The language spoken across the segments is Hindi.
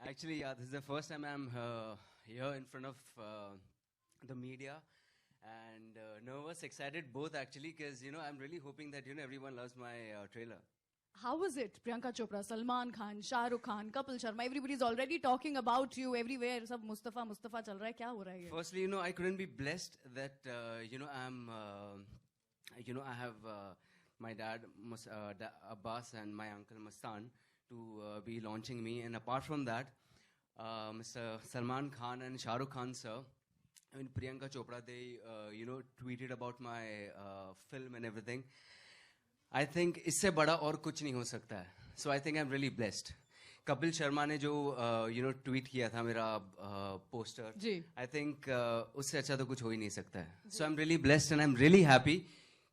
Actually, yeah, this is the first time I'm here in front of the media, and nervous, excited, both actually, because I'm really hoping that everyone loves my trailer. How was it? Priyanka Chopra, Salman Khan, Shah Rukh Khan, Kapil Sharma, everybody's already talking about you everywhere. Sab Mustafa chal raha hai. Kya ho raha hai? Firstly, I couldn't be blessed that I'm I have my dad Abbas and my uncle Mastan to be launching me, and apart from that, Mr. Salman Khan and Shah Rukh Khan sir, I mean Priyanka Chopra, they tweeted about my film and everything. I think इससे बड़ा और कुछ नहीं हो सकता है. So I think I'm really blessed. Kapil Sharma ने जो ट्वीट किया था मेरा पोस्टर, I think उससे अच्छा तो कुछ हो ही नहीं सकता है. So I'm really blessed and I'm really happy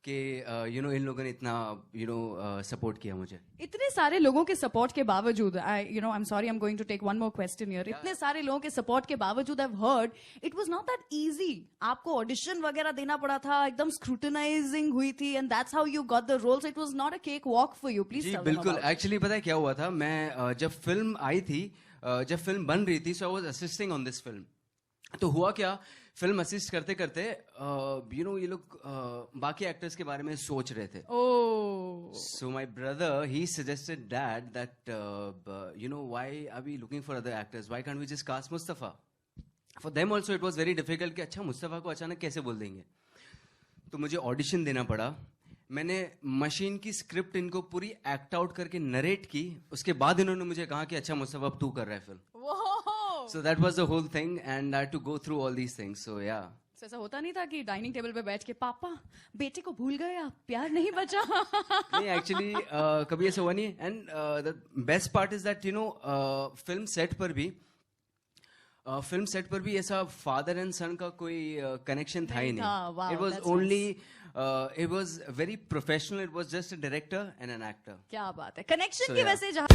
कि इन लोगों ने इतना सपोर्ट किया मुझे. इतने सारे लोगों के सपोर्ट के बावजूद, I'm sorry, I'm going to take one more question here. इतने सारे लोगों के सपोर्ट के बावजूद I've heard it was not that easy. आपको ऑडिशन वगैरह देना पड़ा था, एकदम स्क्रूटनाइजिंग हुई थी, and that's how you got the role. So it was not a cake walk for you. Please tell them about it. बिल्कुल. Actually पता है क्या हुआ था, मैं जब फिल्म आई थी, जब फिल्म बन रही थी, so I was assisting on this film. तो हुआ क्या, फिल्म असिस्ट करते करते ये लोग बाकी एक्टर्स के बारे में सोच रहे थे. So my brother, he suggested dad that why are we looking for other actors, why can't we just cast Mustafa. For them also it was very difficult कि अच्छा मुस्तफा को अचानक कैसे बोल देंगे. तो मुझे ऑडिशन देना पड़ा. मैंने मशीन की स्क्रिप्ट इनको पूरी एक्ट आउट करके नरेट की, उसके बाद इन्होंने मुझे कहा कि अच्छा मुस्तफा अब तू कर रहा है film. So that was the whole thing, and I had to go through all these things. So yeah. So ऐसा होता नहीं था कि डाइनिंग टेबल पे बैठ के पापा बेटे को भूल गए आप, प्यार नहीं बचा. नहीं, actually कभी ऐसा हुआ नहीं. And the best part is that film set पर भी फिल्म सेट पर भी ऐसा फादर एंड सन का कोई कनेक्शन था ही नहीं था, wow, नहीं. It was that's only it was very professional. It was just a director and an actor. क्या बात है. कनेक्शन So, की yeah. वैसे जहाँ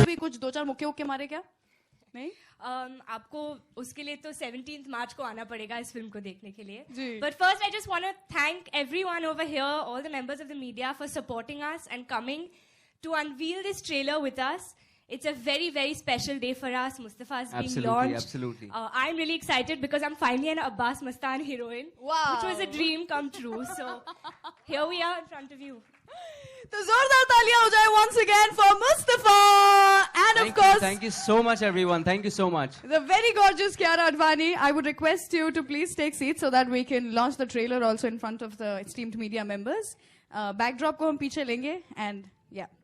भी कुछ दो चार मुक्के उक्के मारे क्या? नहीं. आपको उसके लिए तो 17th मार्च को आना पड़ेगा इस फिल्म को देखने के लिए. जी. But first I just want to thank everyone over here, all the members of the media for supporting us and coming to unveil this trailer with us. It's a very, very special day for us. Mustafa is being Absolutely, launched. absolutely. I'm really excited because I'm finally an Abbas Mustaan heroine. Wow. Which was a dream come true. So here we are in front of you. तो जोरदार तालियां हो जाए once again for Mustafa and of course Thank you so much, everyone. Thank you so much. the very gorgeous Kiara Advani. I would request you to please take seats so that we can launch the trailer also in front of the esteemed media members. Backdrop को हम पीछे लेंगे and yeah.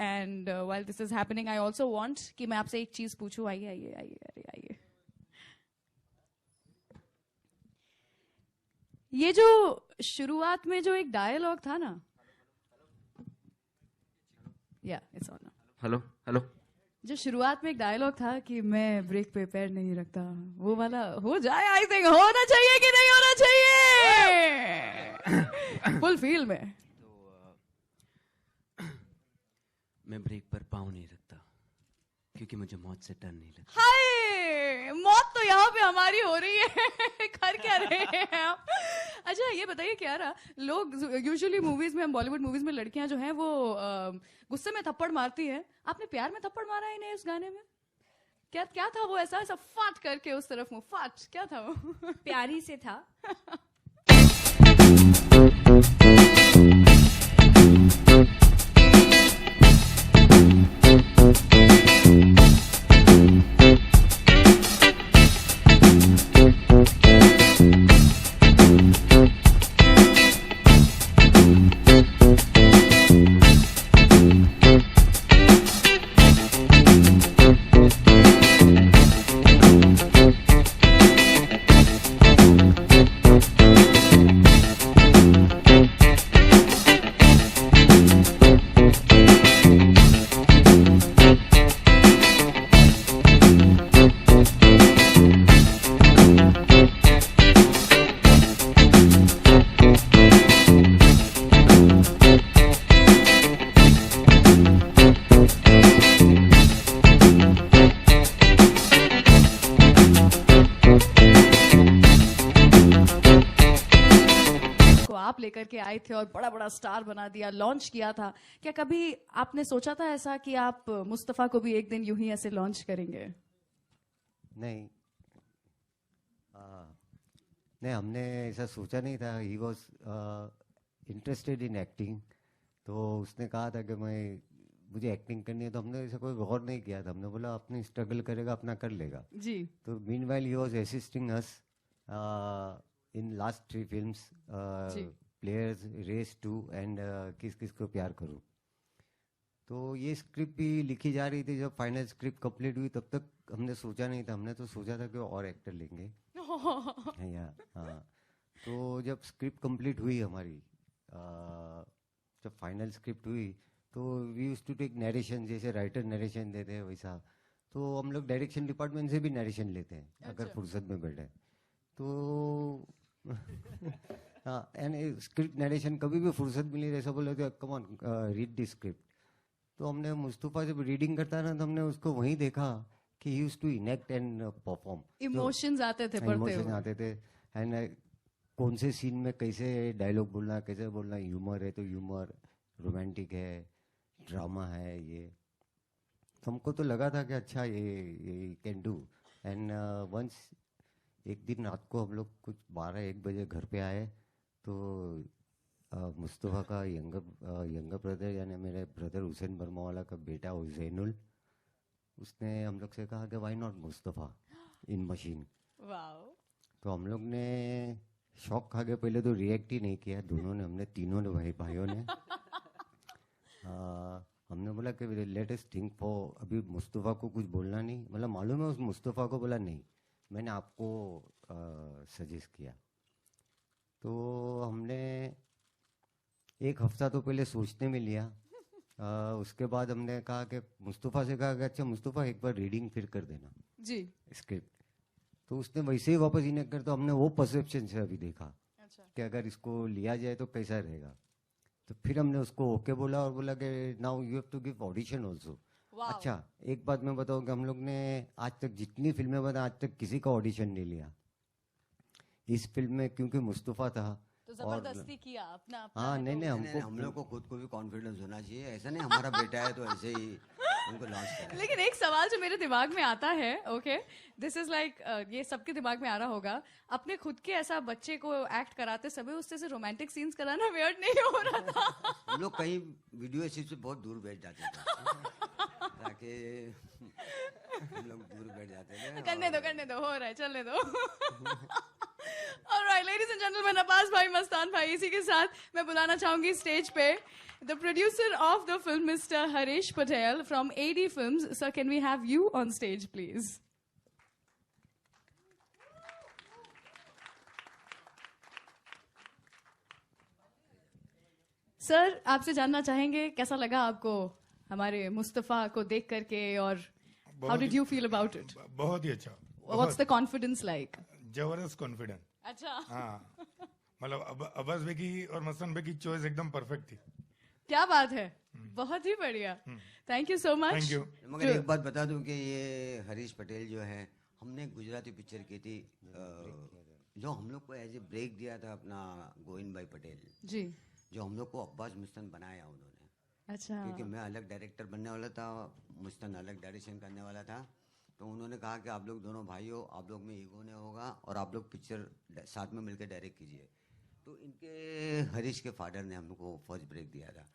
And while this is happening, I also want कि मैं आपसे एक चीज पूछूं. आइए आइए आइए अरे आइए. ये जो शुरुआत में जो एक डायलॉग था ना, इट्स ऑन. Hello, hello. जो शुरुआत में एक डायलॉग था कि मैं ब्रेक पे पैर नहीं रखता, वो वाला हो जाए. आई थिंक होना चाहिए कि नहीं होना चाहिए. फुल फील में. मैं ब्रेक पर पाँव नहीं रखता क्योंकि मुझे मौत से डर नहीं लगता. हाय, मौत तो यहाँ पे हमारी हो रही है. कर क्या रहे हैं आप? अच्छा ये बताइए क्या रहा, लोग यूजुअली मूवीज में, हम बॉलीवुड मूवीज में लड़कियां जो हैं वो गुस्से में थप्पड़ मारती हैं. आपने प्यार में थप्पड़ मारा ही नहीं उस गाने में. क्या क्या था वो ऐसा ऐसा फाट करके उस तरफ मुंह फाट, क्या था वो? प्यारी से था. लेकर के आए थे और बड़ा बड़ा स्टार बना दिया, लॉन्च किया था. क्या कभी आपने सोचा था ऐसा कि आप मुस्तफा को भी एक दिन यूं ही ऐसे लॉन्च करेंगे? नहीं, नहीं, हमने ऐसा सोचा नहीं था. He was interested in acting, तो उसने कहा था कि मुझे एक्टिंग करनी है, तो हमने ऐसा कोई गौर नहीं किया था. हमने बोला अपनी स्ट्रगल करेगा, अपना कर लेगा जी. तो meanwhile he was assisting us in last 3 films, Players, Race 2 and Kis Kis को प्यार करूं. तो ये स्क्रिप्ट भी लिखी जा रही थी. जब फाइनल स्क्रिप्ट कंप्लीट हुई तब तक हमने सोचा नहीं था. हमने तो सोचा था कि और एक्टर लेंगे. हाँ, तो जब स्क्रिप्ट कंप्लीट हुई हमारी, जब फाइनल स्क्रिप्ट हुई तो we used to take narration, जैसे राइटर नरेशन देते हैं वैसा. तो हम लोग डायरेक्शन डिपार्टमेंट से भी नरेशन लेते हैं अगर फुर्सत में बैठे तो. हाँ, एंड स्क्रिप्ट नरेशन कभी भी फुर्सत मिली ऐसा बोले तो come on read the script. तो हमने मुस्तफ़ा जब रीडिंग करता है ना तो हमने उसको वहीं देखा कि he used to enact and perform. Emotions आते थे पढ़ते इमोशन हुए. आते थे. एंड कौन से सीन में कैसे डायलॉग बोलना है, कैसे बोलना है. ह्यूमर है तो ह्यूमर, रोमांटिक है, ड्रामा है. ये तो हमको तो लगा था कि अच्छा ये कैन डू. एंड वंस एक दिन रात को हम लोग कुछ 12-1 बजे घर पे आए तो मुस्तफ़ा का यंगर ब्रदर यानी मेरे ब्रदर हुसैन वर्मा वाला का बेटा जैनुल, उसने हम लोग से कहा कि why not Mustafa in machine. Wow. तो हम लोग ने शॉक खा के पहले तो रिएक्ट ही नहीं किया दोनों ने, हमने तीनों ने भाइयों ने. हमने बोला कि लेट अस थिंक फॉर, अभी मुस्तफ़ा को कुछ बोलना नहीं, मतलब मालूम है उस मुस्तफ़ा को. बोला नहीं, मैंने आपको सजेस्ट किया. तो हमने 1 हफ्ता तो पहले सोचने में लिया. उसके बाद हमने कहा कि मुस्तफ़ा से कहा कि अच्छा मुस्तफ़ा एक बार रीडिंग फिर कर देना जी. स्क्रिप्ट. तो उसने वैसे ही वापस इन्हें कर, तो हमने वो परसेप्शन से अभी देखा अच्छा. कि अगर इसको लिया जाए तो कैसा रहेगा. तो फिर हमने उसको ओके बोला और बोला कि now you have to give audition also. अच्छा, एक बात मैं बताऊँ कि हम लोग ने आज तक जितनी फिल्में बनाई आज तक किसी का ऑडिशन नहीं लिया. इस फिल्म में क्योंकि मुस्तफ़ा था तो जबरदस्ती किया अपना. हाँ नहीं हमको हम लोग को खुद को भी कॉन्फिडेंस होना चाहिए. ऐसा नहीं हमारा बेटा है तो ऐसे ही उनको लॉन्च करें. लेकिन एक सवाल जो मेरे दिमाग में आता है, ओके, दिस इज लाइक, ये सबके दिमाग में आ रहा होगा, अपने खुद के ऐसा बच्चे को एक्ट कराते समय उससे से रोमांटिक सीन्स कराना वियर्ड नहीं हो रहा था? हम लोग कहीं वीडियो एसिड से बहुत दूर बैठ जाते थे ताकि हम लोग दूर बैठ जाते थे. करने दो, हो रहा है, चलने दो. Alright, ladies and gentlemen, Abbas भाई, मस्तान भाई, इसी के साथ मैं बुलाना चाहूंगी स्टेज पे the producer of the film, Mr. Harish Patel from AD Films. Sir, can we have you on stage, please? Sir, आपसे जानना चाहेंगे कैसा लगा आपको हमारे मुस्तफा को देख करके, और how did you feel about it? बहुत ही अच्छा. What's the confidence like? जबरदस्त कॉन्फिडेंट. अच्छा. हाँ, मतलब अब्बास भाई की और मस्तान भाई की चॉइस एकदम परफेक्ट थी. क्या बात है, बहुत ही बढ़िया. Thank you so much. Thank you. मगर एक बात बता दूं कि ये हरीश पटेल जो है, हमने एक गुजराती पिक्चर की थी जो हम लोग को एज ए ब्रेक दिया था अपना गोविंद भाई पटेल जी. जो हम लोग को अब्बास मुस्तन बनाया उन्होंने. अच्छा. क्योंकि मैं अलग डायरेक्टर बनने वाला था, मुस्तन अलग डायरेक्शन करने वाला था. तो उन्होंने कहा कि आप लोग दोनों भाई हो, आप लोग में ईगो नहीं होगा और आप लोग पिक्चर साथ में मिलकर डायरेक्ट कीजिए. तो इनके हरीश के फादर ने हमको फर्स्ट ब्रेक दिया था.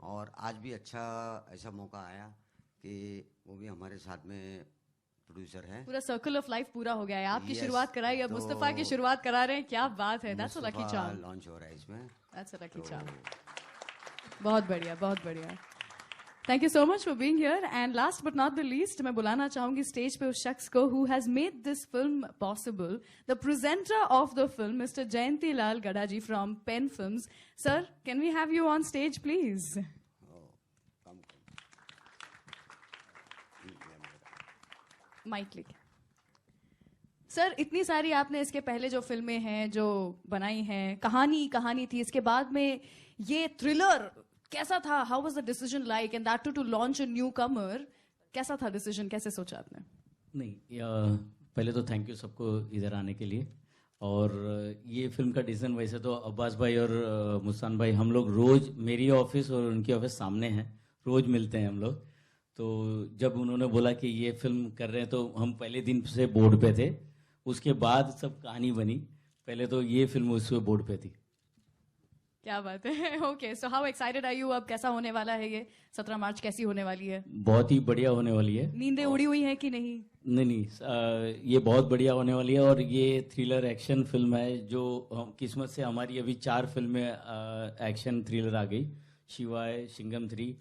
और आज भी अच्छा ऐसा मौका आया कि वो भी हमारे साथ में प्रोड्यूसर है. पूरा सर्कल ऑफ लाइफ पूरा हो गया है. आपकी Yes, शुरुआत कराई, अब तो मुस्तफा की शुरुआत करा रहे हैं. क्या बात है. That's a lucky charm. Launch हो रहा है इसमें. That's a lucky charm. बहुत बढ़िया, बहुत बढ़िया. Thank you so much for being here. And last but not the least, मैं बुलाना चाहूंगी स्टेज पे उस शख्स को who has made this film possible, the presenter of the film, mister Jayanti Lal Gada ji from Pen films. Sir, can we have you on stage please? Mic लेके. सर, इतनी सारी आपने इसके पहले जो फिल्में हैं जो बनाई हैं, कहानी थी, इसके बाद में ये थ्रिलर कैसा था? How was the decision like, and that to launch a newcomer? कैसा था डिसीजन, कैसे सोचा आपने? नहीं, पहले तो थैंक यू सबको इधर आने के लिए. और ये फिल्म का डिसीजन वैसे तो अब्बास भाई और मुस्तान भाई, हम लोग रोज, मेरी ऑफिस और उनकी ऑफिस सामने है, रोज मिलते हैं हम लोग. तो जब उन्होंने बोला कि ये फिल्म कर रहे हैं तो हम पहले दिन से बोर्ड पे थे. उसके बाद सब कहानी बनी. पहले तो ये फिल्म उस बोर्ड पे थी. क्या बात है. Okay, so how excited are you? अब कैसा होने वाला है ये? 17 मार्च कैसी होने वाली है? बहुत ही बढ़िया होने वाली है. नींदें उड़ी हुई हैं कि नहीं? नहीं, ये बहुत बढ़िया होने वाली है. और ये थ्रिलर एक्शन फिल्म है जो किस्मत से हमारी अभी 4 फिल्में एक्शन थ्रिलर आ गई. शिवाय, सिंघम 3,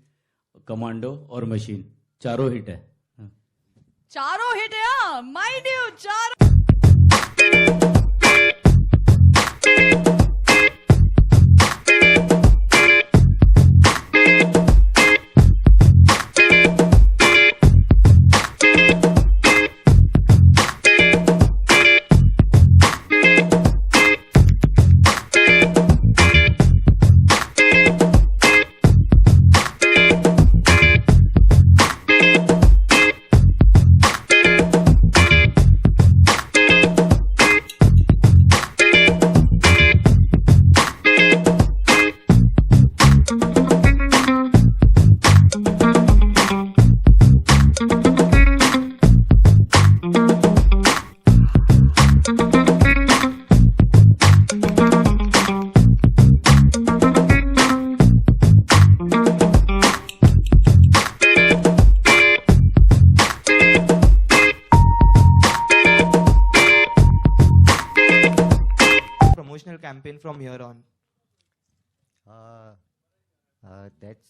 कमांडो और मशीन, 4 हिट है. चारों हिट है. Mind you, 4 campaign from here on? That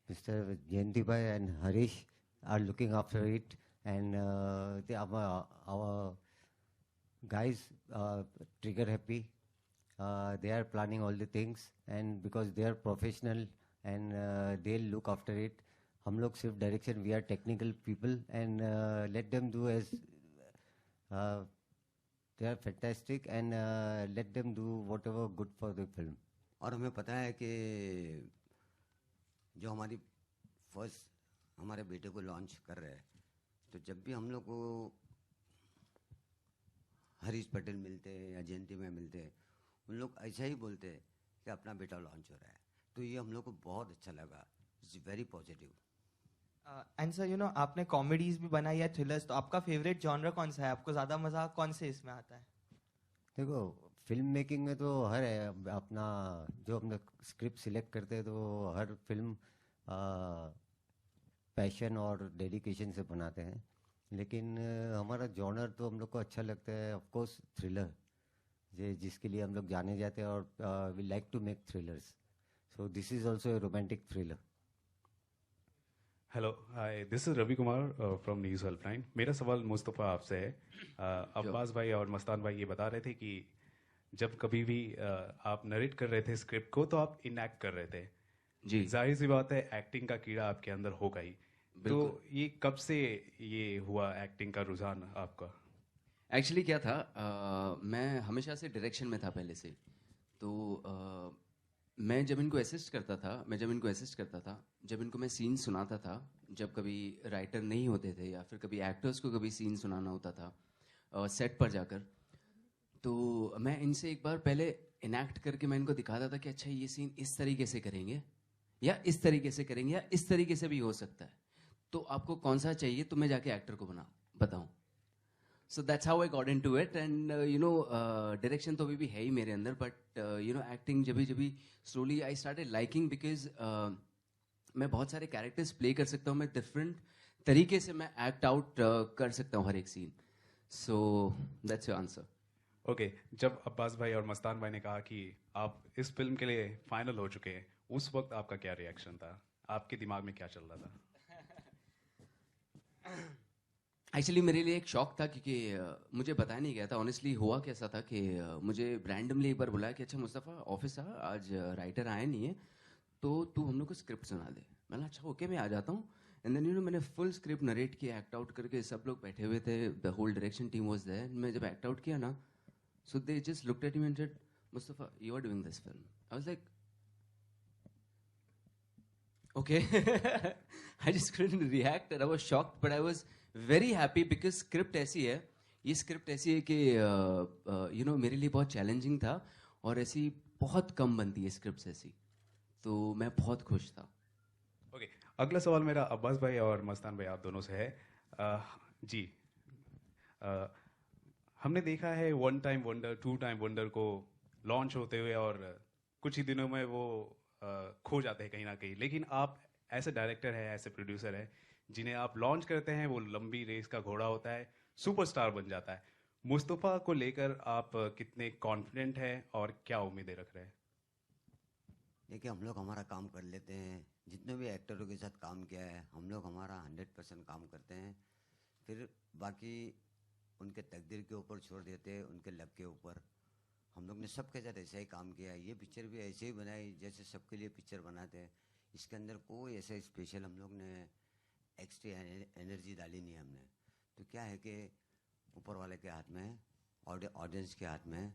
Mr. Jayanti Bhai and Harish are looking after it, and our guys trigger happy. They are planning all the things, and because they are professional and they'll look after it. हम लोग सिर्फ direction, we are technical people, and let them do as they are fantastic, and let them do whatever good for the film. और हमें पता है कि जो हमारी फर्स्ट हमारे बेटे को लॉन्च कर रहे हैं, तो जब भी हम लोग को हरीश पटेल मिलते हैं या जयंती में मिलते हैं, उन लोग ऐसा ही बोलते हैं कि अपना बेटा लॉन्च हो रहा है. तो ये हम लोग को बहुत अच्छा लगा. It's very positive. And sir, you know, आपने कॉमेडीज भी बनाई है, थ्रिलर्स, तो आपका फेवरेट जॉनर कौन सा है? आपको ज्यादा मजा कौन से इसमें आता है? देखो, फिल्म मेकिंग में तो हर है अपना, जो हम लोग स्क्रिप्ट सिलेक्ट करते हैं तो हर फिल्म पैशन और डेडिकेशन से बनाते हैं. लेकिन हमारा जॉनर तो हम लोग को अच्छा लगता है ऑफ कोर्स थ्रिलर, जिसके लिए हम लोग जाने जाते हैं, और we like to make thrillers. So this is also a romantic thriller. Hello, hi, this is Ravi Kumar from news helpline. मेरा सवाल मुस्तफ़ा आपसे है. अब्बास भाई और मस्तान भाई ये बता रहे थे कि जब कभी भी आप नरेट कर रहे थे स्क्रिप्ट को, तो आप इनएक्ट कर रहे थे. जी, जाहिर सी बात है, एक्टिंग का कीड़ा आपके अंदर होगा ही. तो ये कब से ये हुआ एक्टिंग का रुझान आपका? एक्चुअली क्या था, मैं हमेशा से डायरेक्शन में था पहले से. तो मैं जब इनको असिस्ट करता था, जब इनको मैं सीन सुनाता था, जब कभी राइटर नहीं होते थे या फिर कभी एक्टर्स को कभी सीन सुनाना होता था सेट पर जाकर, तो मैं इनसे एक बार पहले इनैक्ट करके मैं इनको दिखाता था कि अच्छा ये सीन इस तरीके से करेंगे या इस तरीके से करेंगे या इस तरीके से भी हो सकता है, तो आपको कौन सा चाहिए तो मैं जाके एक्टर को बताऊं. So that's how I got into it, and direction तो अभी भी है ही मेरे अंदर, but acting जब भी slowly I started liking, because मैं बहुत सारे characters play कर सकता हूँ, मैं different तरीके से मैं act out कर सकता हूँ हर एक scene. So that's your answer. Okay, जब अब्बास भाई और मस्तान भाई ने कहा कि आप इस फिल्म के लिए फाइनल हो चुके हैं, उस वक्त आपका क्या रिएक्शन था? आपके दिमाग में क्या चल रहा था? एक्चुअली मेरे लिए एक शॉक था, क्योंकि मुझे बताया नहीं गया था. ऑनेस्टली हुआ कैसा था कि मुझे रैंडमली एक बार बुलाया कि अच्छा मुस्तफ़ा ऑफिस आ, आज राइटर आया नहीं है, तो तू हम लोग को स्क्रिप्ट सुना दे. मैंने अच्छा ओके, मैं आ जाता हूँ. एंड देन मैंने फुल स्क्रिप्ट नरेट किया, एक्ट आउट करके. सब लोग बैठे हुए थे, the whole direction team was there. मैं जब एक्ट आउट किया ना, so they just looked at me and said, Mustafa you are doing this film. I was like okay. I just couldn't react, and I was shocked, but I was very happy because script ऐसी है, ये script ऐसी है कि मेरे लिए बहुत challenging था, और ऐसी बहुत कम बनती है scripts ऐसी, तो मैं बहुत खुश था. Okay, अगला सवाल मेरा अब्बास भाई और मस्तान भाई आप दोनों से है. जी, हमने देखा है one time wonder, two time wonder को लॉन्च होते हुए, और कुछ ही दिनों में वो खो जाते हैं कहीं ना कहीं. लेकिन आप ऐसे डायरेक्टर है, ऐसे प्रोड्यूसर है, जिन्हें आप लॉन्च करते हैं, वो लंबी रेस का घोड़ा होता है, सुपरस्टार बन जाता है. मुस्तफ़ा को लेकर आप कितने कॉन्फिडेंट हैं और क्या उम्मीदें रख रहे हैं? देखिए, हम लोग हमारा काम कर लेते हैं. जितने भी एक्टरों के साथ काम किया है, हम लोग हमारा 100% काम करते हैं. फिर बाकी उनके तकदीर के ऊपर छोड़ देते हैं, उनके लक के ऊपर. हम लोग ने सबके साथ ऐसा ही काम किया है. ये पिक्चर भी ऐसे ही बनाई जैसे सबके लिए पिक्चर बनाते हैं. इसके अंदर कोई ऐसा स्पेशल हम लोग ने एक्स्ट्रा एनर्जी डाली नहीं हमने. तो क्या है कि ऊपर वाले के हाथ में है, ऑडियंस के हाथ में है,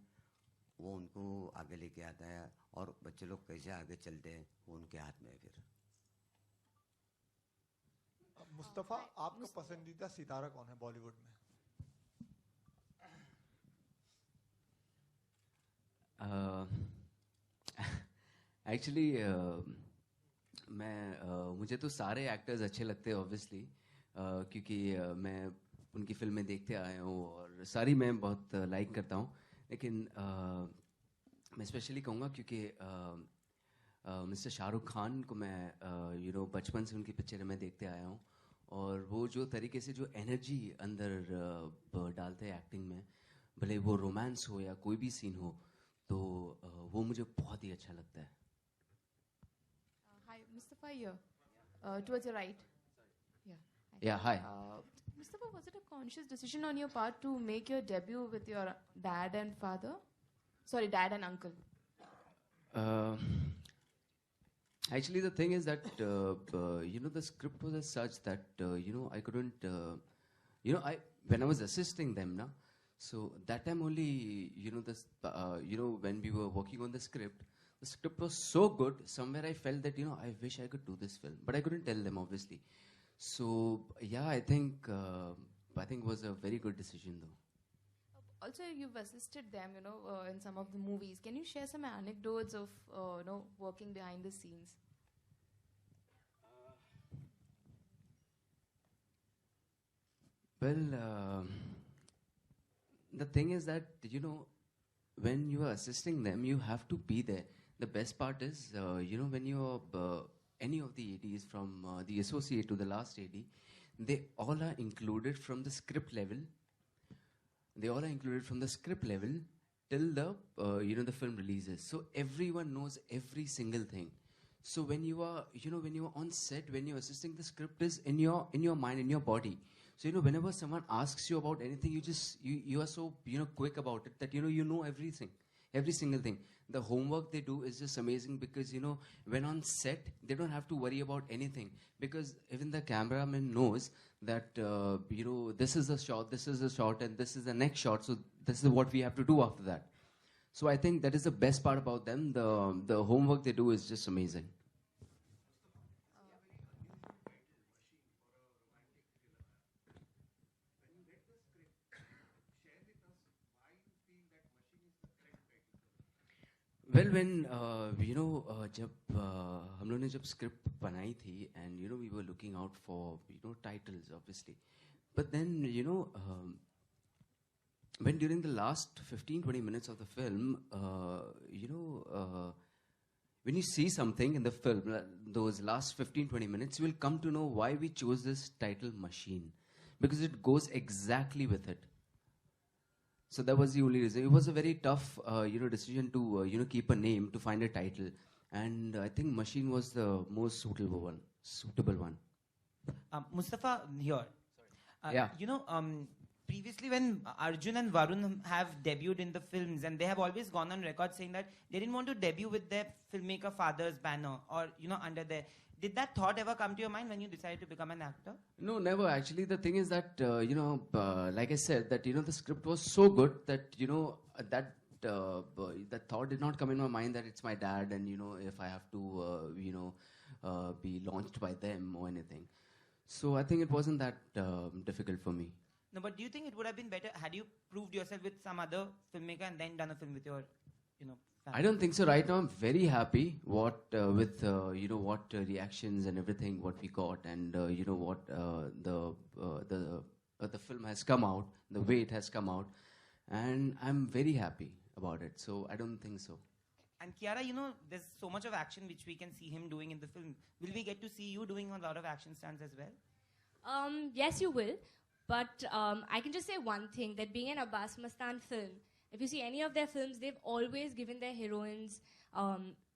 वो उनको आगे लेके आता है, और बच्चे लोग कैसे आगे चलते हैं वो उनके हाथ में है. फिर मुस्तफ़ा, आपका पसंदीदा सितारा कौन है बॉलीवुड में? एक्चुअली मुझे तो सारे एक्टर्स अच्छे लगते हैं ऑब्वियसली, क्योंकि मैं उनकी फिल्में देखते आया हूँ और सारी मैं बहुत लाइक करता हूँ. लेकिन मैं स्पेशली कहूँगा क्योंकि मिस्टर शाहरुख खान को मैं बचपन से उनकी पिक्चरें मैं देखते आया हूँ, और वो जो तरीके से जो एनर्जी अंदर डालते हैं एक्टिंग में, भले वो रोमांस हो या कोई भी सीन हो, तो वो मुझे बहुत ही अच्छा लगता है. Hi, Mustafa here. Towards your right. Yeah. Yeah, hi. Mustafa, was it a conscious decision on your part to make your debut with your dad and father? Sorry, dad and uncle. Actually, the thing is that the script was as such that I couldn't. When I was assisting them, na, so that time only when we were working on the script was so good. Somewhere I felt that I wish I could do this film, but I couldn't tell them obviously. So yeah, I think it was a very good decision though. Also, you've assisted them, in some of the movies. Can you share some anecdotes of, working behind the scenes? Well, the thing is that, when you are assisting them, you have to be there. The best part is, when you're any of the ADs from the associate to the last AD, they all are included from the script level. They all are included from the script level till the the film releases. So everyone knows every single thing. So when you are when you are on set, when you're assisting, the script is in your mind, in your body. So whenever someone asks you about anything, you are so quick about it that you know everything, every single thing. The homework they do is just amazing because when on set they don't have to worry about anything, because even the cameraman knows that this is a shot, and this is the next shot, so this is what we have to do after that. So I think that is the best part about them. The homework they do is just amazing. Well, when जब हम लोगों ने जब स्क्रिप्ट बनाई थी, and we were looking out for titles obviously, but then when during the last 15-20 minutes of the film, when you see something in the film, those last 15-20 minutes, you will come to know why we chose this title Machine, because it goes exactly with it. So that was the only reason. It was a very tough, decision to, keep a name, to find a title. And I think Machine was the most suitable one. Mustafa, here. Yeah. Previously when Arjun and Varun have debuted in the films, and they have always gone on record saying that they didn't want to debut with their filmmaker father's banner or, under their... Did that thought ever come to your mind when you decided to become an actor? No, never. Actually, the thing is that, like I said, that, the script was so good that, that thought did not come in my mind that it's my dad and, if I have to, be launched by them or anything. So I think it wasn't that difficult for me. No, but do you think it would have been better had you proved yourself with some other filmmaker and then done a film with your, family? I don't think so. Right now, I'm very happy with what reactions and everything what we got, and what the film has come out, the way it has come out, and I'm very happy about it. So I don't think so. And Kiara, there's so much of action which we can see him doing in the film. Will we get to see you doing a lot of action stunts as well? Yes, you will. But I can just say one thing, that being an Abbas Mustan film, if you see any of their films, they've always given their heroines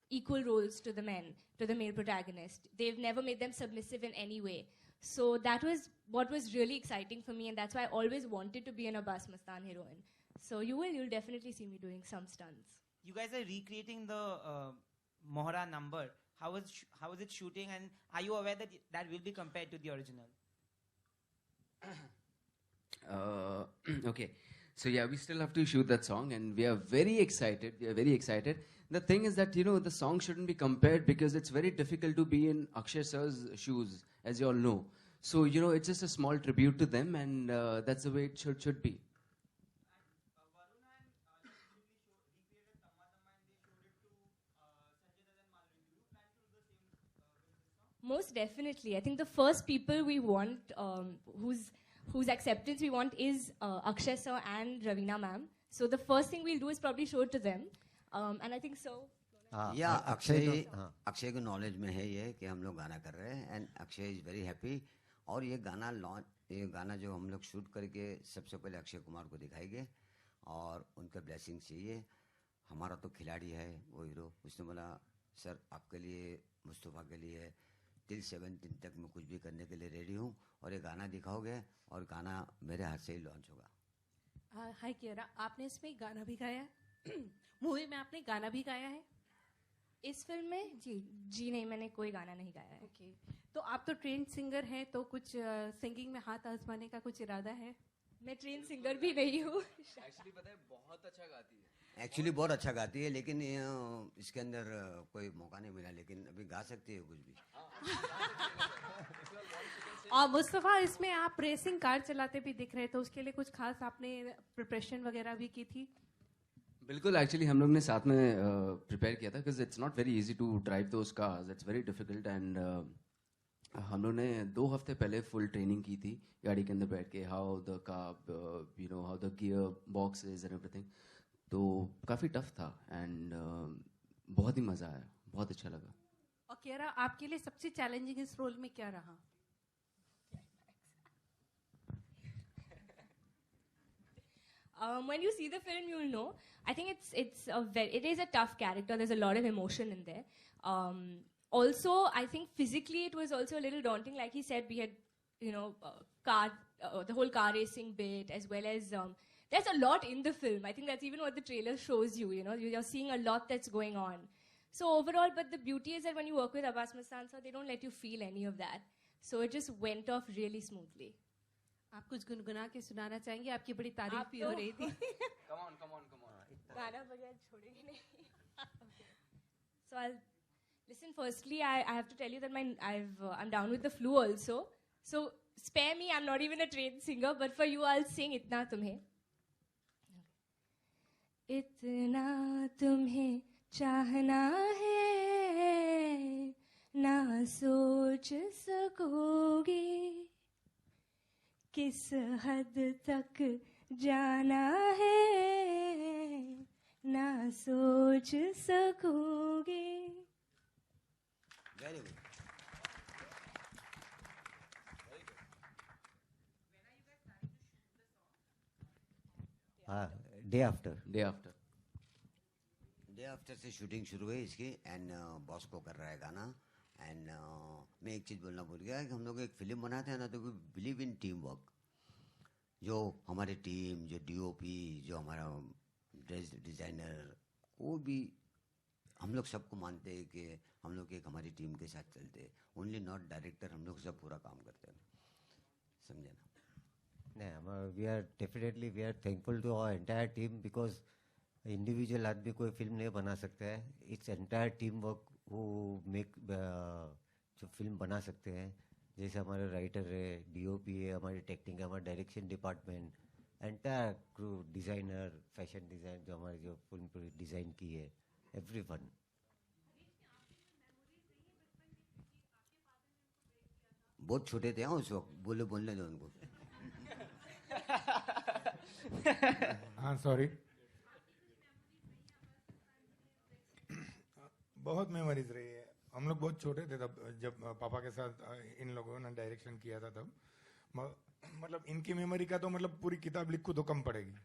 equal roles to the men, to the male protagonist. They've never made them submissive in any way. So that was what was really exciting for me, and that's why I always wanted to be an Abbas Mustan heroine. So you'll definitely see me doing some stunts. You guys are recreating the Mohra number. How is it shooting, and are you aware that that will be compared to the original? Okay. So yeah, we still have to shoot that song, and we are very excited. The thing is that, the song shouldn't be compared because it's very difficult to be in Akshay sir's shoes, as you all know. So, it's just a small tribute to them, and that's the way it should be. Most definitely. I think the first people we want, whose acceptance we want is Akshay sir and Ravina ma'am. So the first thing we'll do is probably show it to them. And I think so. Yeah, Akshay को नॉलेज में है ये कि हम लोग गाना कर रहे हैं, and Akshay is very happy. और ये गाना जो हम लोग शूट करके सबसे पहले अक्षय कुमार को दिखाएंगे, और उनका ब्लेसिंग चाहिए। हमारा तो खिलाड़ी है वो हीरो। उसने बोला सर आपके लिए, मुस्तफ़ा के लिए टिल 17 तक मैं कुछ भी करने के लिए रेडी हूँ, और ये गाना दिखाओगे और गाना मेरे हाथ से ही लॉन्च होगा। हाय कियारा, आपने इसमें गाना भी गाया है? मूवी में आपने गाना भी गाया है? इस फिल्म में जी नहीं, मैंने कोई गाना नहीं गाया है। ओके, तो आप तो ट्रेन सिंगर हैं, तो कुछ सिंगिंग में हाथ आजमाने का कुछ इरादा है? मैं ट्रेन सिंगर भी नहीं हूँ। एक्चुअली पता है बहुत अच्छा गाती है। एक्चुअली बहुत अच्छा गाती है, लेकिन इसके अंदर कोई मौका नहीं मिला, लेकिन अभी गा सकती है कुछ भी। और मुस्तफा, इसमें आप रेसिंग कार चलाते भी दिख रहे थे, उसके लिए कुछ खास आपने प्रिपरेशन वगैरह भी की थी? बिल्कुल, एक्चुअली हम लोग ने साथ में प्रिपेयर किया था, because it's not very easy to drive those cars, it's very difficult. And हम लोग ने 2 हफ्ते पहले फुल ट्रेनिंग की थी गाड़ी के अंदर बैठ के, how the car, you know how the gear box is and everything. तो काफ़ी टफ था एंड बहुत ही मज़ा आया, बहुत अच्छा लगा। और कियारा, आपके लिए सबसे चैलेंजिंग इस रोल में क्या रहा? When you see the film, you'll know. I think it is a tough character. There's a lot of emotion in there. Also, I think physically it was also a little daunting. Like he said, we had, the whole car racing bit, as well as there's a lot in the film. I think that's even what the trailer shows you. You're seeing a lot that's going on. So overall, but the beauty is that when you work with Abbas Mastan sir, they don't let you feel any of that. So it just went off really smoothly. आप कुछ गुनगुना के सुनाना चाहेंगे? आपकी बड़ी तारीफ भी हो रही थी। Come on. गाना बगैर छोड़ेंगे नहीं। So I'll listen. Firstly, I have to tell you that I'm down with the flu also. So spare me. I'm not even a trained singer, but for you, I'll sing "Itna Tumhe." इतना तुम्हें चाहना है ना सोच सकोगे, किस हद तक जाना है ना सोच सकोगे। Very good. डे आफ्टर से शूटिंग शुरू हुई इसकी, एंड बॉस्को कर रहा है गाना। एंड मैं एक चीज़ बोलना भूल गया कि हम लोग एक फिल्म बनाते हैं ना, तो we believe in team work. जो हमारी टीम, जो डीओपी, जो हमारा ड्रेस डिज़ाइनर, वो भी हम लोग सबको मानते हैं कि हम लोग एक हमारी टीम के साथ चलते हैं। ओनली नॉट डायरेक्टर, हम लोग सब पूरा काम करते हैं, समझे ना? नहीं, we are thankful to our entire team, because individual आदमी कोई फिल्म नहीं बना सकता है। इट्स एंटायर टीम वर्क वो मेक जो फिल्म बना सकते हैं। जैसे हमारे राइटर है, डीओपी है, हमारी टेक्निक है, हमारा direction department, entire crew, designer, fashion design, जो हमारी जो फिल्म पूरी डिज़ाइन की है, एवरीवन। बहुत छोटे थे उस वक्त, बोलने दो उनको। हाँ सॉरी, बहुत मेमोरीज रही है। हम लोग बहुत छोटे थे तब, जब पापा के साथ इन लोगों ने डायरेक्शन किया था तब। मतलब इनकी मेमोरी का तो मतलब पूरी किताब लिखूं तो कम पड़ेगी,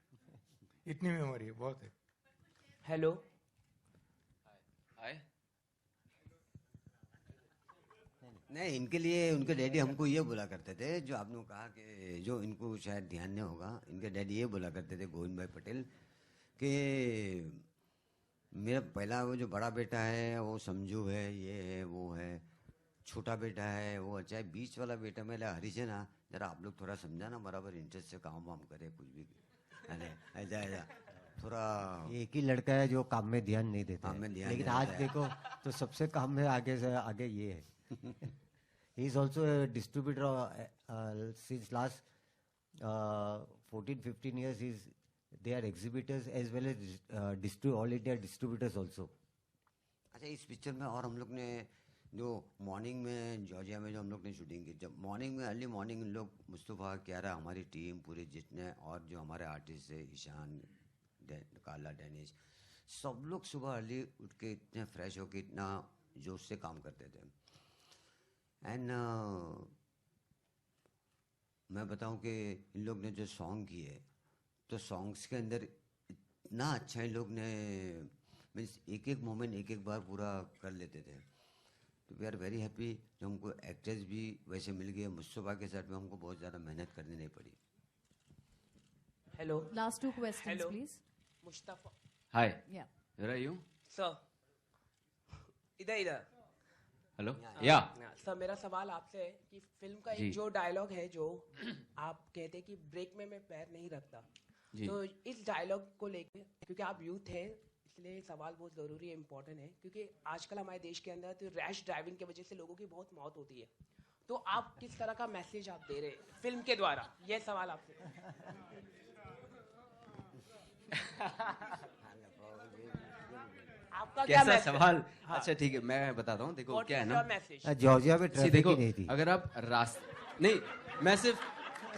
इतनी मेमोरी है, बहुत है। हेलो, हाय। नहीं, इनके लिए उनके डैडी हमको ये बोला करते थे, जो आपने कहा कि जो इनको शायद ध्यान नहीं होगा, इनके डैडी ये बोला करते थे, गोविंद भाई पटेल, कि मेरा पहला वो जो बड़ा बेटा है वो समझू है, ये है, वो है, छोटा बेटा है वो अच्छा है, बीच वाला बेटा मेरा हरीश है ना, जरा आप लोग थोड़ा समझाना, बराबर इंटरेस्ट से काम वाम करे, कुछ भी ऐसा थोड़ा। एक ही लड़का है जो काम में ध्यान नहीं देता है, लेकिन आज देखो तो सबसे काम में आगे से आगे ये है। He is also a distributor since last 14-15 years. They are exhibitors as well as all India distributors also. अच्छा, इस पिक्चर में और हम लोग ने जो मॉर्निंग में जॉर्जिया में जो हम लोग ने शूटिंग की, जब मॉर्निंग में अर्ली मॉर्निंग इन लोग, मुस्तफ़ा, कियारा, हमारी टीम पूरे जितने, और जो हमारे आर्टिस्ट है ईशान, काला, डेनिश, सब लोग सुबह अर्ली उठ के इतने फ्रेश होके इतना जोश से काम करते थे। एंड मैं बताऊं कि इन लोग ने जो सॉन्ग किए, तो सॉन्ग्स के अंदर इतना अच्छा इन लोग ने मीन्स एक एक मोमेंट एक एक बार पूरा कर लेते थे। तो वी आर वेरी हैप्पी जो हमको एक्ट्रेस भी वैसे मिल गए। मुस्तफा के साथ में हमको बहुत ज़्यादा मेहनत करनी नहीं पड़ी। Hello. Last 2 questions, Hello. please. Mustafa. Hi. Yeah. Where are you? Sir. इधर। Hello. हाँ, Yeah. हाँ, सर मेरा सवाल आपसे है कि फिल्म का जी। एक जो डायलॉग है जो आप कहते हैं कि ब्रेक में मैं पैर नहीं रखता, जी। तो इस डायलॉग को लेके क्योंकि आप यूथ हैं इसलिए सवाल बहुत ज़रूरी है, इम्पोर्टेंट है, क्योंकि आजकल हमारे देश के अंदर तो रैश ड्राइविंग की वजह से लोगों की बहुत मौत होती है, तो आप किस तरह का मैसेज आप दे रहे हैं फिल्म के द्वारा? ये सवाल आपसे। आपका क्या कैसा मैसेज? सवाल? हाँ। अच्छा ठीक है, मैं बताता हूँ। देखो What क्या है is ना, your message? जॉर्जिया में See, ट्रैफिक देखो ही नहीं थी। अगर आप रास्ते नहीं, मैं सिर्फ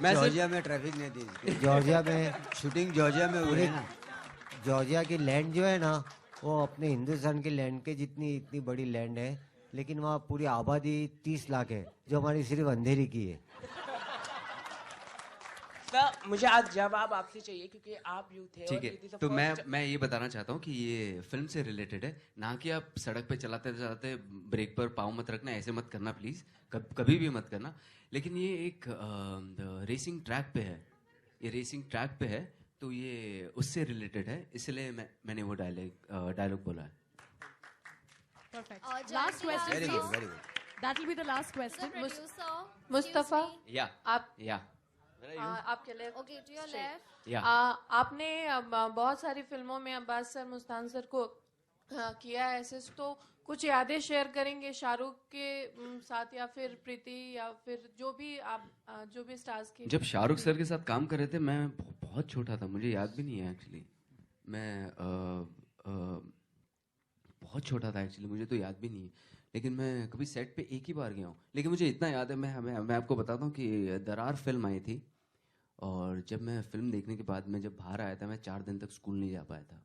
जॉर्जिया में ट्रैफिक नहीं थी। जॉर्जिया में शूटिंग जॉर्जिया में हुई है ना। जॉर्जिया की लैंड जो है ना, वो अपने हिंदुस्तान की लैंड के जितनी इतनी बड़ी लैंड है, लेकिन वहाँ पूरी आबादी 30 लाख है, जो हमारी सिर्फ अंधेरी की है। सर मुझे आज जवाब आपसे चाहिए क्योंकि आप यूथ है। ठीक है, तो मैं ये बताना चाहता हूँ कि ये फिल्म से रिलेटेड है, ना कि आप सड़क पे चलाते चलाते ब्रेक पर पाँव मत रखना, ऐसे मत करना प्लीज, कभी भी मत करना। लेकिन ये एक रेसिंग ट्रैक पे है, ये रेसिंग ट्रैक पे है, तो ये उससे रिलेटेड है, इसलिए मैंने वो डायलॉग बोला है। Perfect. Last question, Very please. good, very good. That will be the last question. Mustafa या आप आपके left Okay, to your left. या आपने बहुत सारी फिल्मों में अब्बास सर, मुस्तान सर को किया है असिस्ट, तो कुछ यादें शेयर करेंगे शाहरुख के साथ या फिर प्रीति या फिर जो भी स्टार्स की? जब शाहरुख सर के साथ काम कर रहे थे मैं बहुत छोटा था, मुझे याद भी नहीं है एक्चुअली। मैं बहुत छोटा था एक्चुअली, मुझे तो याद भी नहीं है, लेकिन मैं कभी सेट पे एक ही बार गया हूँ। लेकिन मुझे इतना याद है, मैं आपको बताता हूँ कि दरार फिल्म आई थी, और जब मैं फिल्म देखने के बाद मैं जब बाहर आया था, मैं 4 दिन तक स्कूल नहीं जा पाया था,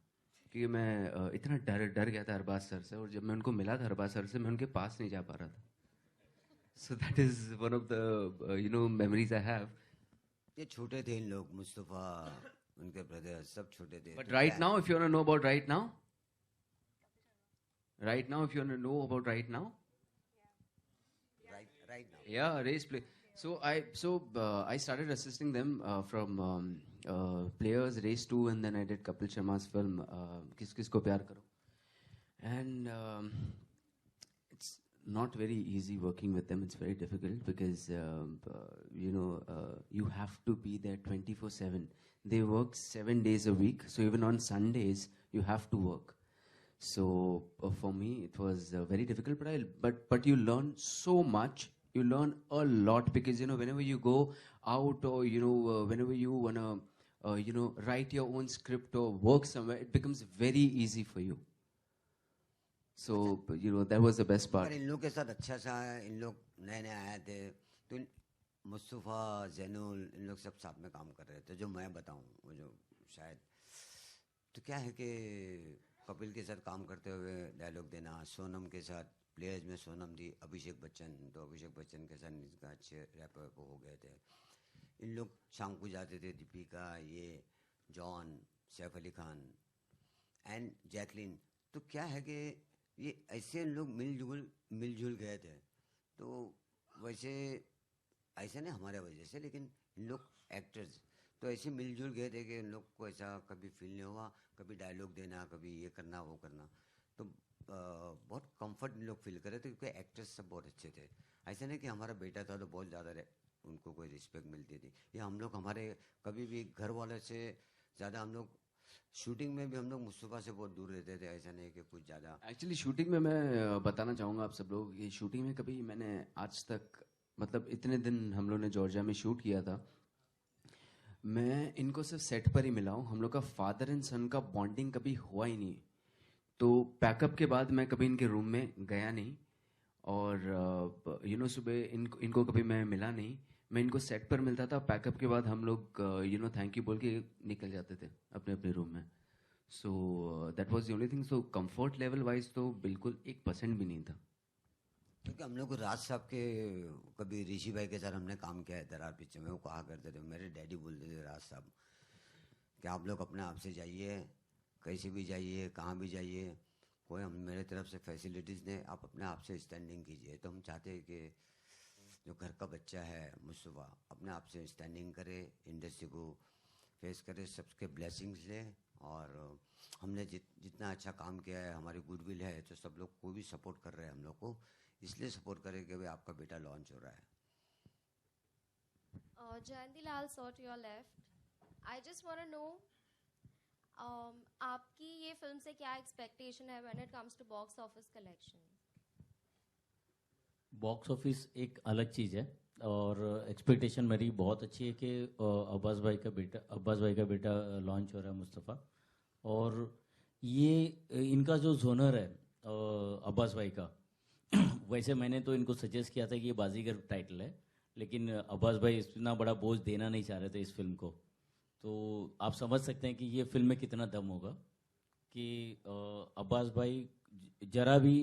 क्योंकि मैं इतना डर गया था अरबाज सर से, और जब मैं उनको मिला था अरबाज सर से, मैं उनके पास नहीं जा पा रहा था। So that is one of the memories I have. ये छोटे थे इन लोग, मुस्तफा, उनके ब्रदर सब छोटे थे। But right now if you want to know about right now, if you want to know about right now, right now, yeah, race play. So I started assisting them from Players, Race 2, and then I did Kapil Sharma's film Kis Kis Ko Pyar Karo, and it's not very easy working with them. It's very difficult because you have to be there 24/7. They work 7 days a week, so even on Sundays you have to work. So for me it was very difficult, but you learn so much, you learn a lot, because whenever you go out, or whenever you wanna write your own script or work somewhere, it becomes very easy for you. So that was the best part. इन लोग के साथ अच्छा सा, इन लोग नए नए आए थे, तो मुस्तफा, जैनुल, इन लोग सब साथ में काम कर रहे थे। जो मैं बताऊं वो जो शायद, तो क्या है कि कपिल के साथ काम करते हुए डायलॉग देना, सोनम के साथ प्लेयर्स में सोनम थी, अभिषेक बच्चन, तो अभिषेक बच्चन के साथ इनका अच्छे रैप हो गए थे। इन लोग शाम को जाते थे, दीपिका, ये John, Saif Ali Khan and Jacqueline. तो क्या है कि ये ऐसे इन लोग मिलजुल गए थे। तो वैसे ऐसे नहीं हमारे वजह से, लेकिन इन लोग एक्टर्स तो ऐसे मिलजुल गए थे कि इन लोग को ऐसा कभी फील नहीं हुआ, कभी डायलॉग देना, कभी ये करना वो करना, तो बहुत कंफर्ट इन लोग फील कर रहे थे, क्योंकि एक्टर्स सब बहुत अच्छे थे। ऐसा नहीं कि हमारा बेटा था तो बहुत ज़्यादा उनको कोई रिस्पेक्ट मिलती थी, या हम लोग हमारे कभी भी घर वाले से ज़्यादा हम लोग शूटिंग में भी हम लोग मुस्तफा से बहुत दूर रहते थे। ऐसा नहीं कि कुछ ज़्यादा। एक्चुअली शूटिंग में मैं बताना चाहूँगा आप सब लोग, ये शूटिंग में कभी मैंने आज तक, मतलब इतने दिन हम लोग ने जॉर्जिया में शूट किया था, मैं इनको सिर्फ सेट पर ही मिला हूँ। हम लोग का फादर एंड सन का बॉन्डिंग कभी हुआ ही नहीं। तो पैकअप के बाद मैं कभी इनके रूम में गया नहीं, और सुबह इनको कभी मैं मिला नहीं। मैं इनको सेट पर मिलता था, पैकअप के बाद हम लोग थैंक यू बोल के निकल जाते थे अपने अपने रूम में। So that was the only thing. So comfort level wise तो बिल्कुल 1% भी नहीं था। क्योंकि हम लोग राज साहब के, कभी ऋषि भाई के साथ हमने काम किया है दरार पिक्चर में, वो कहा करते थे, मेरे डैडी बोलते थे राज साहब कि आप लोग अपने आप से जाइए, कहीं भी जाइए, कहाँ भी जाइए, कोई हम मेरे तरफ से फैसिलिटीज़ दें, आप अपने आप से स्टैंडिंग कीजिए। तो हम चाहते हैं कि जो घर का बच्चा है मुस्तफ़ा अपने आप से स्टैंडिंग करे, इंडस्ट्री को फेस करे, सबके ब्लेसिंग्स ले। और हमने जितना अच्छा काम किया है, हमारी गुडविल है, तो सब लोग को भी सपोर्ट कर रहे हैं हम लोग को, इसलिए सपोर्ट करें कि भाई आपका बेटा लॉन्च हो रहा है। Jayanti Lal sir to your left, I just want to know आपकी ये फिल्म से क्या एक्सपेक्टेशन है when it comes to box office collection? Box office एक अलग चीज़ है और एक्सपेक्टेशन मेरी बहुत अच्छी है कि अब्बास भाई का बेटा लॉन्च हो रहा है मुस्तफ़ा। और ये इनका जो जोनर है अब्बास भाई का वैसे मैंने तो इनको सजेस्ट किया था कि ये बाजीगर टाइटल है, लेकिन अब्बास भाई इतना बड़ा बोझ देना नहीं चाह रहे थे इस फिल्म को। तो आप समझ सकते हैं कि ये फिल्म में कितना दम होगा कि अब्बास भाई जरा भी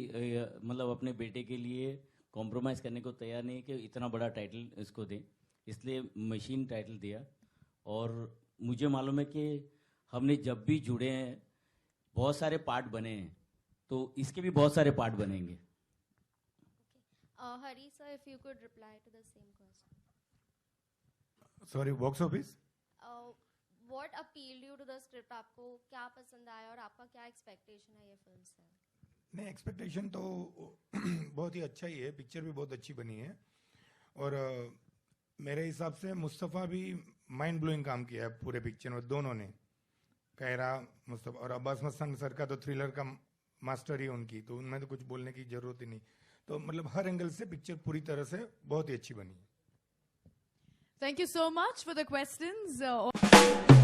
मतलब अपने बेटे के लिए कॉम्प्रोमाइज़ करने को तैयार नहीं कि इतना बड़ा टाइटल इसको दें, इसलिए मशीन टाइटल दिया। और मुझे मालूम है कि हमने जब भी जुड़े हैं बहुत सारे पार्ट बने हैं, तो इसके भी बहुत सारे पार्ट बनेंगे। Hari sir, if you could reply to the same question. Sorry, box office what appealed you to the script? आपको क्या पसंद आया और आपका क्या एक्सपेक्टेशन है ये फिल्म से? नहीं, एक्सपेक्टेशन तो बहुत ही अच्छा ही है, पिक्चर भी बहुत अच्छी बनी है। और मेरे हिसाब से मुस्तफ़ा भी माइंड ब्लोइंग काम किया है पूरे पिक्चर में, दोनों ने, कैरा मुस्तफ़ा और अब्बास मस्तान सर का तो थ्रिलर का मास्टर ही उनकी, तो उनमें तो कुछ बोलने की जरूरत ही नहीं। तो मतलब हर एंगल से पिक्चर पूरी तरह से बहुत ही अच्छी बनी है। Thank you so much for the questions.